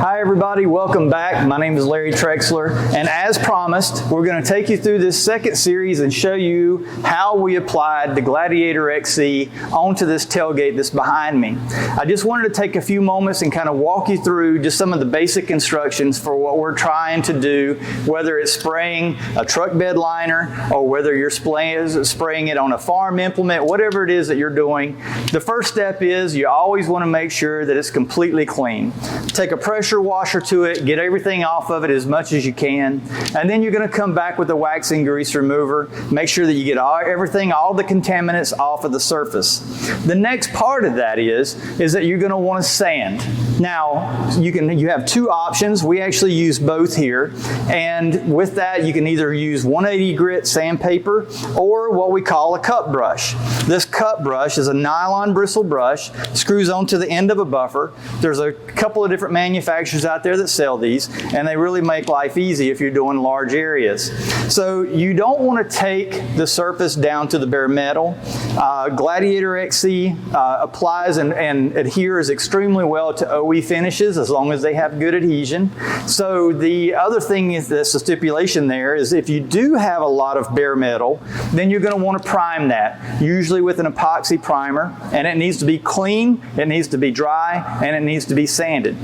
Hi everybody, welcome back. My name is Larry Trexler, and as promised, we're going to take you through this second series and show you how we applied the GladiatorXC onto this tailgate that's behind me. I just wanted to take a few moments and kind of walk you through just some of the basic instructions for what we're trying to do, whether it's spraying a truck bed liner or whether you're spraying it on a farm implement, whatever it is that you're doing. The first step is you always want to make sure that it's completely clean. Take a pressure washer to it, get everything off of it as much as you can, and then you're going to come back with a wax and grease remover. Make sure that you get all the contaminants off of the surface. The next part of that is that you're going to want to sand. Now, you have two options. We actually use both here, and with that you can either use 180 grit sandpaper or what we call a cut brush. This cut brush is a nylon bristle brush, screws onto the end of a buffer. There's a couple of different manufacturers out there that sell these, and they really make life easy if you're doing large areas. So you don't want to take the surface down to the bare metal. GladiatorXC applies and adheres extremely well to OE finishes as long as they have good adhesion. So the other thing is this, the stipulation there is if you do have a lot of bare metal, then you're going to want to prime that, usually with an epoxy primer, and it needs to be clean, it needs to be dry, and it needs to be sanded.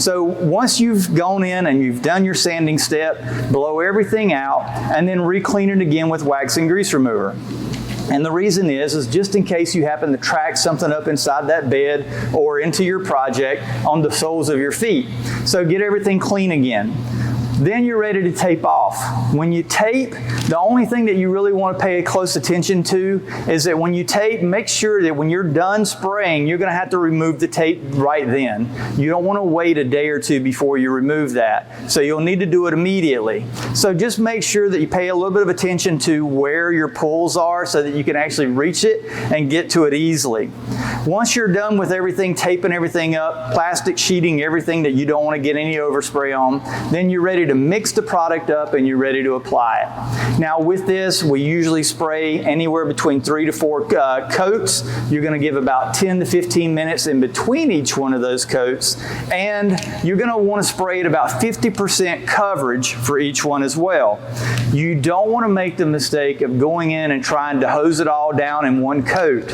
So once you've gone in and you've done your sanding step, blow everything out and then re-clean it again with wax and grease remover. And the reason is just in case you happen to track something up inside that bed or into your project on the soles of your feet. So get everything clean again. Then you're ready to tape off. When you tape, the only thing that you really want to pay close attention to is that when you tape, make sure that when you're done spraying, you're going to have to remove the tape right then. You don't want to wait a day or two before you remove that. So you'll need to do it immediately. So just make sure that you pay a little bit of attention to where your pulls are so that you can actually reach it and get to it easily. Once you're done with everything, taping everything up, plastic sheeting everything that you don't want to get any overspray on, then you're ready to mix the product up and you're ready to apply it. Now with this, we usually spray anywhere between 3 to 4 coats. You're going to give about 10 to 15 minutes in between each one of those coats, and you're going to want to spray at about 50% coverage for each one as well. You don't want to make the mistake of going in and trying to hose it all down in one coat.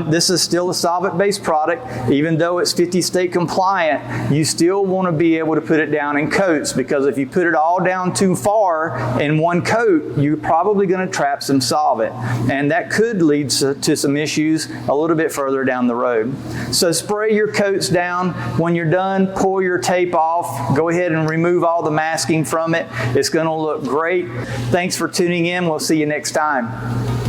This is still a solvent-based product. Even though it's 50 state compliant, you still want to be able to put it down in coats, because if you put it all down too far in one coat, you're probably going to trap some solvent, and that could lead to some issues a little bit further down the road. So spray your coats down. When you're done, pull your tape off. Go ahead and remove all the masking from it. It's going to look great. Thanks for tuning in. We'll see you next time.